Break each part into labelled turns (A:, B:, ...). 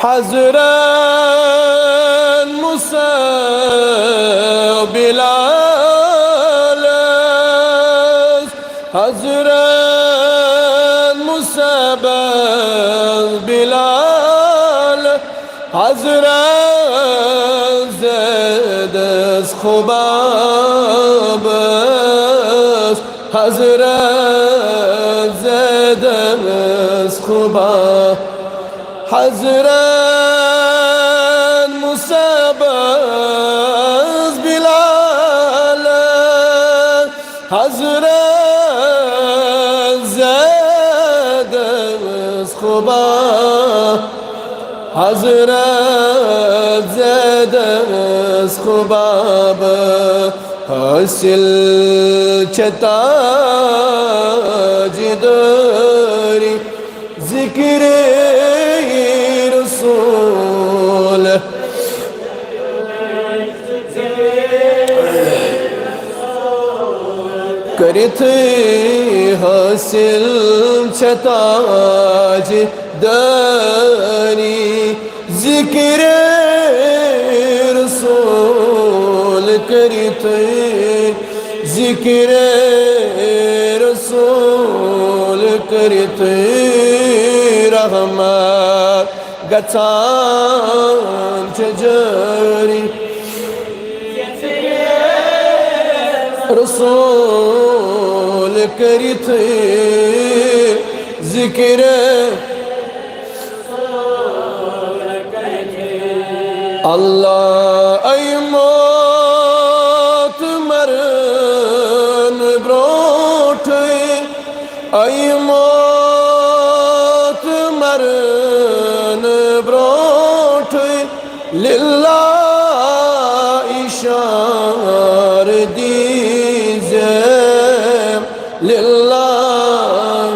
A: حزرا موسى بلال حزرا موسى بلال حزرا زدس خباب حزرا زدس خباب حزرا موسى بلال حزرا زدس خباب حزرا زدس خباب حاصل چتا جداری ذکر رسول کرتے حاصل چتا جداری ذکر رسول کرتے ذکر رسول کرتے رحمت گژھان جاری رسول کرتے ذکر اللہ ای موت مرن بروٹ ای موت مرن بروٹ للہ اشار دیزم للہ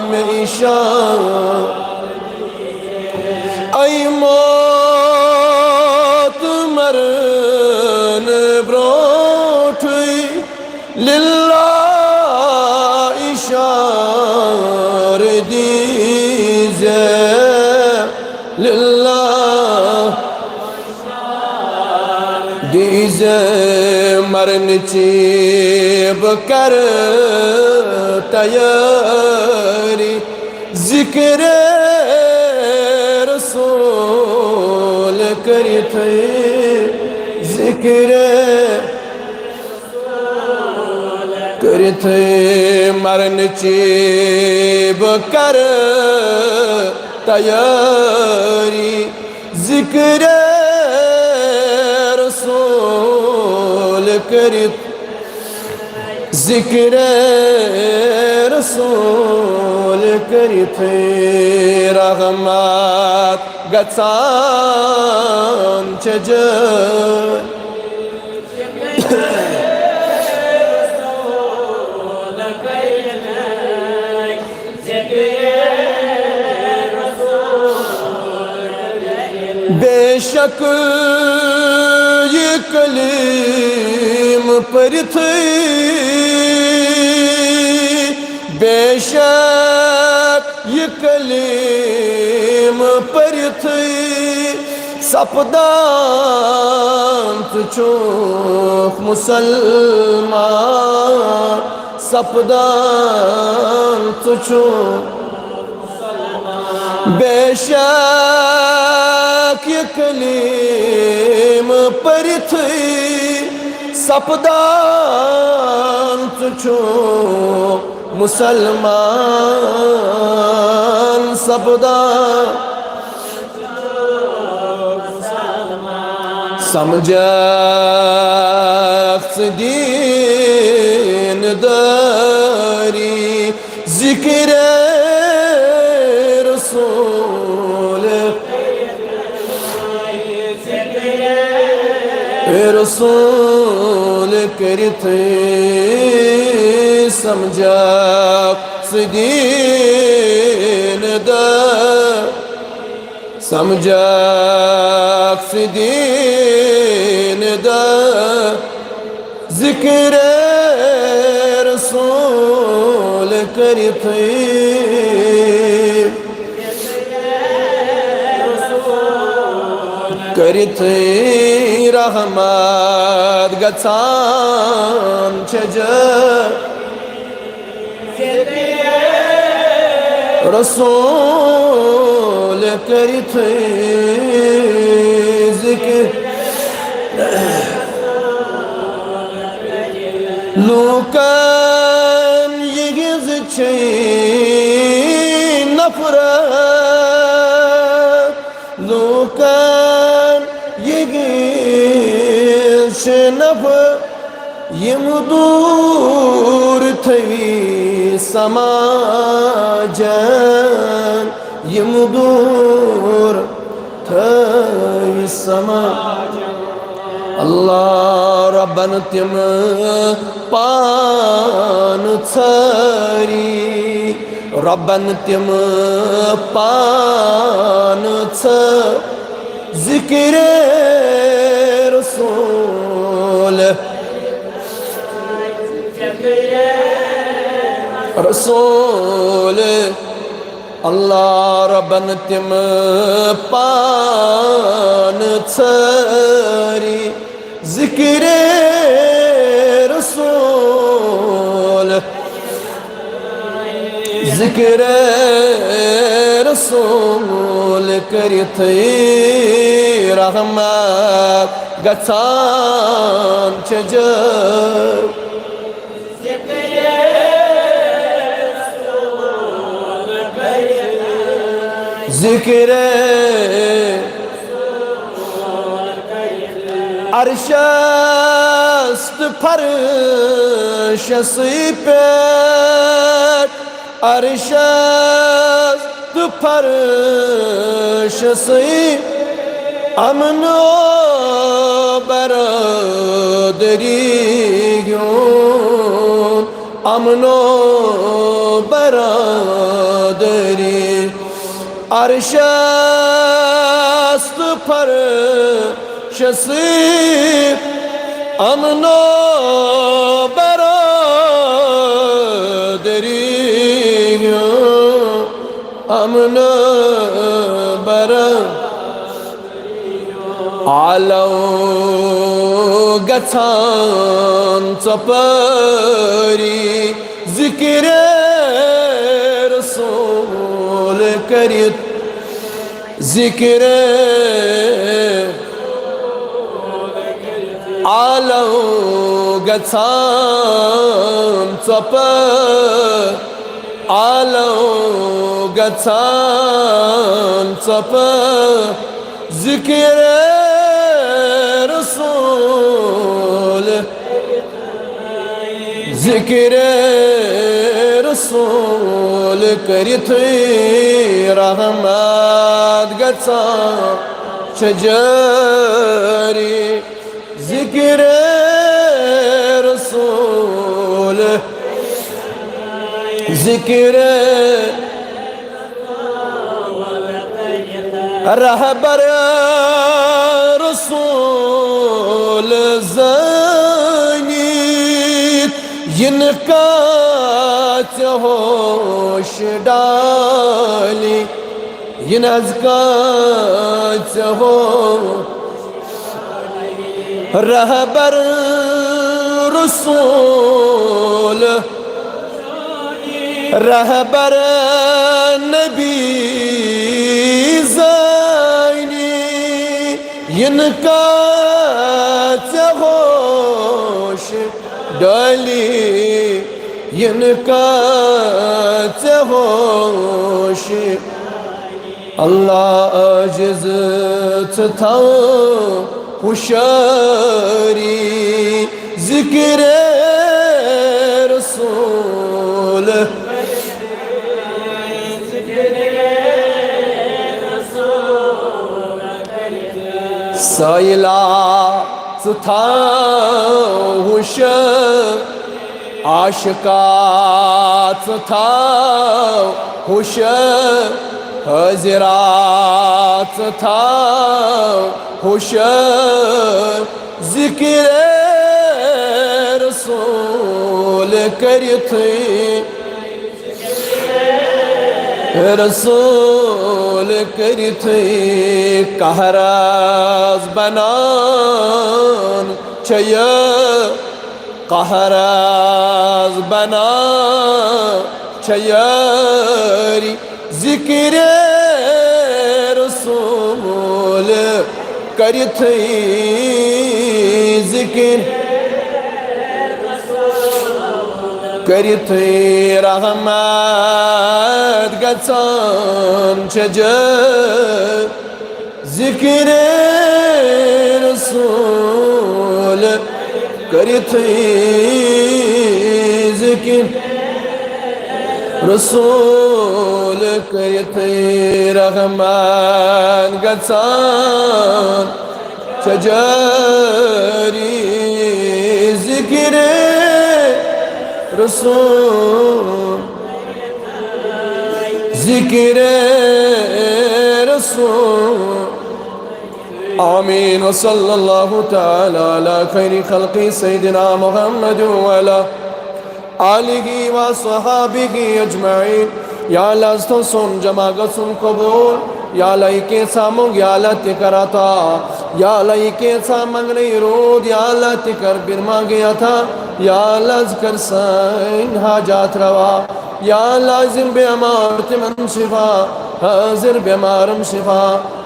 A: میں اشار ای موت مرن بروٹ للہ اشار دیزم للہ دیزم مرن چی بکر تیاری ذکر رسول کرتے ذکر کرتے مرن چی بکر تیاری ذکر رسول کرتے ذکر رسول کرتے رحمت گژھان جاری بے شک یہ کلیم پر تھی بے شک یہ کلیم پر تھی سپدان تچوک مسلمان سپدان تچوک بے شک یہ کلیم پر تھی سپدان تچوک مسلمان سپدان سمجھت دین داری ذکر رسول رسول کرتے سمجھت دین داری سمجھت دین داری ذکر رسول کرتے करित रहमत गचान छज रसूल करित जिक्र लूकन यगिज छे नफरत लूकन यगिज छे नफरत यम दूर थवी समाजन यम दूर थवी समाजन अल्लाह रब्बन तिम पान छरी रब्बन तिम पान छ जिक्र रसूल रसूल अल्लाह रब्बन तिम पान छरी जिक्र रसूल जिक्र रसूल करित रहमत गचान छज जिक्र अरशस्त फर्श सिपत अरशस्त फर्श सिप अमनो बरदरी अमनो बरदरी अरशस्त फर्श सिप अमनो बरदरी अमनो आलो गचान चपरी जिक्र रसूल करित जिक्र आलो गचान चप आलो गचान चप जिक्र रसूल जिक्र रसूल करित रहमत गचान छजरी जिक्र रसूल जिक्र रहबर रसूल ज़नीत इनका होश डाली इनका हो रहबर रसूल रहबर नबी ज़नी इनका होश डाली इनका होश अल्लाह अजिज था हुशारी जिक्र रसूल साइला था हुश आशिकात था हुश हज़रात था हुश जिक्र रसूल करित रसूल करते कहराज बनान चय कहराज बना चयरी जिक्र रसूल करते जिक्र करते रहमत गचान चज जिक्र रसूल करते जिक्र रसूल करते रहमत गचान चजरी जिक्र रसूल जिक्र रसूल आमीन व सल्लल्लाहु तआला अला खैरि खल्क़ि सय्यिदिना मुहम्मद व अला आलिहि व स्वहाबिहि अजमईन। या अल्लाह तो सुन जमा गसुन कबूल या अल्लाह के सामों या अल्लाह तिकराता या अल्लाह के सामंग नहीं रोद या अल्लाह तिकर बिरमा गया था या अल्लाह जिक्र सैन हाजात रवा या अल्लाह जिन बेमार तिमन शिफा हाजिर बेमारम शिफा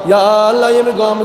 A: या अल्लाह ये गम